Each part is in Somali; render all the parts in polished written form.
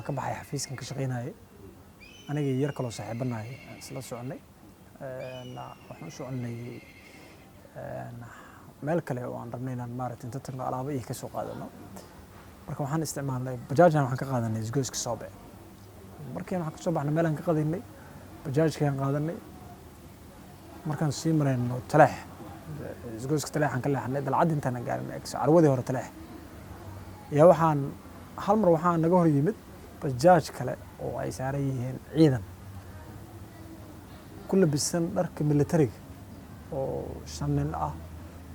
waxaan ka baxay xafiiskan ka shaqeynayay aniga iyo yar kaloo saaxiibanahay isla soconay waxaan u soconay meel kale oo aan rabnay inaan maaragtay inta tagno alaabo iyo ka soo qaadano marka waxaan isticmaalnay bajaajna waxaan ka qaadanay isgoyska Soobe markii waxaan ka soo baxnay meel aan ka qadinay bajaajkaan qaadanay markaan sii marayno Taleex isgoyska Taleex aan ka leexnay dalcad intaan gaarinay carwadii hore Taleex yaa waxaan hal mar waxaan naga hor yimid bajaaj kale oo ay saaran yihiin ciidan ku labisan dharka militariga oo shan nin ah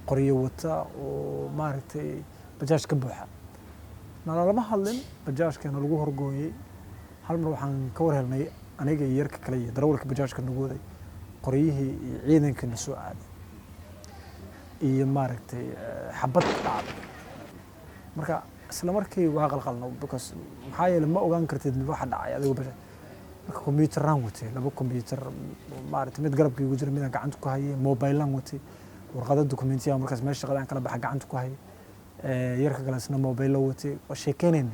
qoryo wata oo maaragtay bajaaj ka buuxa nalama hadlin bajaajkeena lagu horgooyay hal mar waxaan ka war helnay aniga iyo yarka kale iyo darawalka bajaajka nagooday qoryihii iyo ciidankana soo aaday iyo maaragtay xabad dhacday marka isla markii waa qalqalno because maxaa yeelay ma ogaan kartid waxa dhacay adigu bajaaj marka kombiyuutaraan watay laba kombiyuutar maaragtay mid garabka igu jira mid aan gacanta ku hayay mobilaan watay warqado dokumentiya markaas meesha shaqadaan kala baxa gacanta ku hayay yarka kale isna mobile watay waa sheekeynayna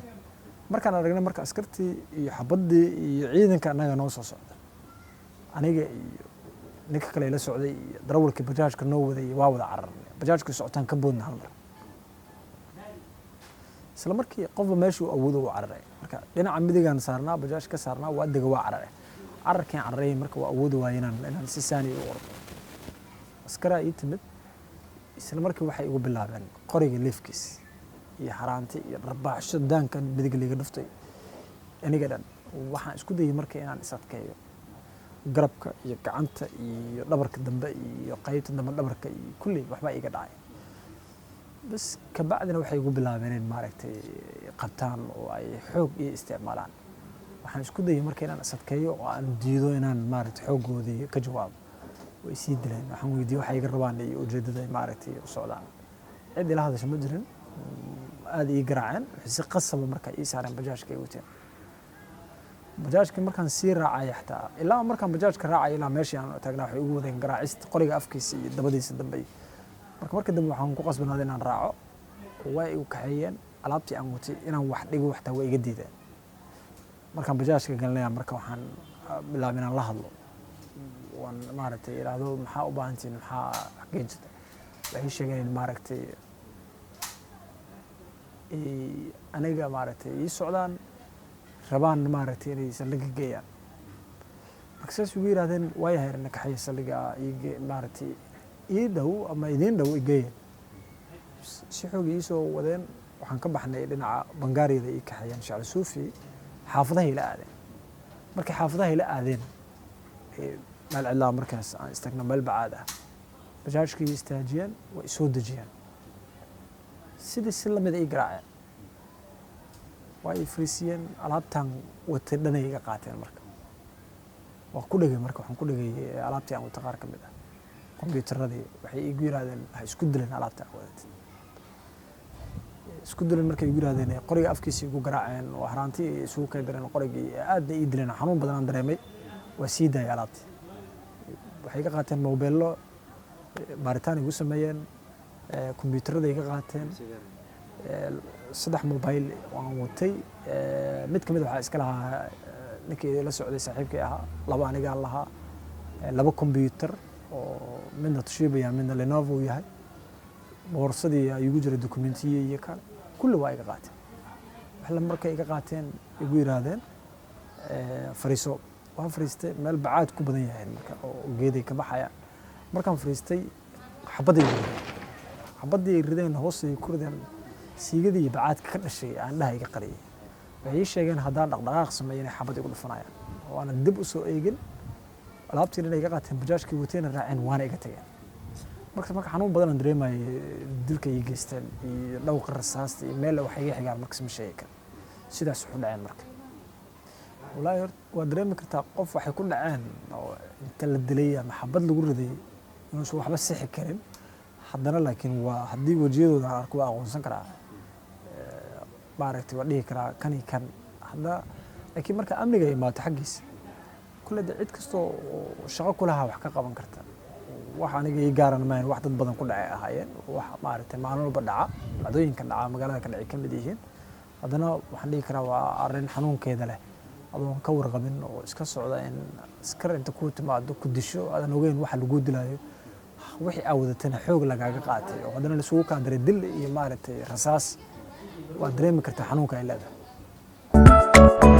markaan aragnay marka askartii iyo xabadii iyo ciidanka anaga noo soo socda aniga iyo ninka kale la socday iyo darawalkii bajaajka noo waday waa wada cararnay bajaajku socotaan ka boodna hal mar isla markii qofba meeshuu awoodo u cararay marka dhinaca midigan saarnaa bajaaj ka saarnaa waa adiga waa cararay cararkii cararay marka waa awoodo waay inaan si saani u ordo askara ii timid isla markii waxay igu bilaabeen qoriga leefkiis iyo haraanti iyo rabaaxsho daanka midig liiga dhuftay aniga dhan waxaan isku dayay markii inaan is adkeeyo garabka iyo gacanta iyo dhabarka dambe iyo qaybta dambe dhabarka iyo kulli waxba iga dhacay bas kabacdina waxay igu bilaabeen in maaragtay qabtaan oo ay xoog iyo isticmaalaan waxaan isku dayay markii inaan is adkeeyo oo aan diido inaan maaragtay xooggoodii ka jawaabo way sii dileen waxaan weydiiyey waxay iga rabaan iyo ujeedada ay maaragtay u socdaan cid ila hadasho ma jirin aad ii garaaceen si qasaba marka ii saareen bajaajka ay wateen bajaajka markaan sii raacay xataa ilaa markaan bajaajka raacay ilaa meeshii aan taagnaa waxay ugu wadeen garaacista qoriga afkiisa iyo dabadiisa dambe marka dambe waxaan ku qasbanaaday inaan raaco way igu kaxeeyeen alaabtii aan watay inaan wax dhigo waxtaa way iga diideen markaan bajaajka galnay marka waxaan bilaabay inaan la hadlo waan maaragtay iraahdo maxaa u baahantiin maxaa xaqiijinta waxay sheegeen maaragtay aniga maaragtay ii socdaan rabaan maaragtay inay saldhigga geeyaan marka saas ugu yiraahdeen way hayrna kaxay saldhigga maaragtay ii dhow ama idiin dhow igeeyeen si xoog ii soo wadeen waxaan ka baxnay dhinaca bangaariyada ii kaxeeyeen shacab suufi xaafadaha ila aadeen markii xaafadaha ila aadeen meel cidlaa markaas aan istaagno meel bacaad ah bajaajkii istaajiyeen way soo dejiyeen sidii si lamid ay garaaceen waa ay fariisiyeen alaabtaan watay dhan ay iga qaateen marka waa ku dhegay marka waxaan ku dhegay alaabtii aan wata qaar ka mid ah kombiyuutaradii waxay igu yiraahdeen ha isku dileen alaabta aan wadatay isku dileen markay igu yiraahdeen qoriga afkiisa igu garaaceen oo haraantii isugu kaydareen qorigii aad ii dileen xanuun badan aan dareemay waa sii daayay alaabtii waxay iga qaateen mobeello baaritaan igu sameeyeen kombiyuutarada iga qaateen 3 mobile waan watay mid kamid waxaa iska lahaa ninkii la socday saaxiibkay ahaa 2 aniga lahaa 2 kombiyuutar oo midna Toshiba midna Lenovo yahay boorsadii ay igu jiray dokumentiye iyo kale kulli waa iga qaateen waxa markay iga qaateen igu yiraahdeen fariiso waan fariistay meel bacaad ku badan yahay marka oo geeday ka baxaya markaan fariistay xabadii rideen hoosay ku rideen siigadii bacaadka ka dhashay aan dhahay iga qariyay waxay sheegeen haddaan dhaqdhaqaaq sameeyay xabad igu dhufanayaan oo aan dib u soo eegin alaabtii inay iga qaateen bajaajkii wateen raaceen waana iga tageen marka xanuun badan aan dareemay dilka ay geysteen iyo dhawqa rasaasta iyo meel wax iga xigaan markaas ma sheegi karo sidaas u dhaceen marka walahi waa dareemi kartaa qof waxay ku dhaceen oo inta la dilay ama xabad lagu riday inuu soo waxba sixi karin haddana laakiin waa haddii wajiyadooda aan arko aqoonsan karaa maaragtay waa dhihi karaa kan hadda laakiin marka amniga imaato xaggiisa kulle cid kastoo shaqo ku lahaa wax ka qaban karta wax aniga ii gaaran maahan wax dad badan ku dhacay ahaayeen wax maaragtay maalin walba dhaca dhacdooyinkan dhaca magaalada ka dhacay ka mid yihiin haddana waxaan dhihi karaa waa arrin xanuunkeeda leh adoon ka warqabin oo iska socda in askar inta ku timaado ku disho aadan ogeyn waxa lagu dilayo wixii aa wadatana xoog lagaaga qaatay oo haddana isugu kaandaray dil iyo maaragtay rasaas waa dareemi kartaa xanuunka ay leedahay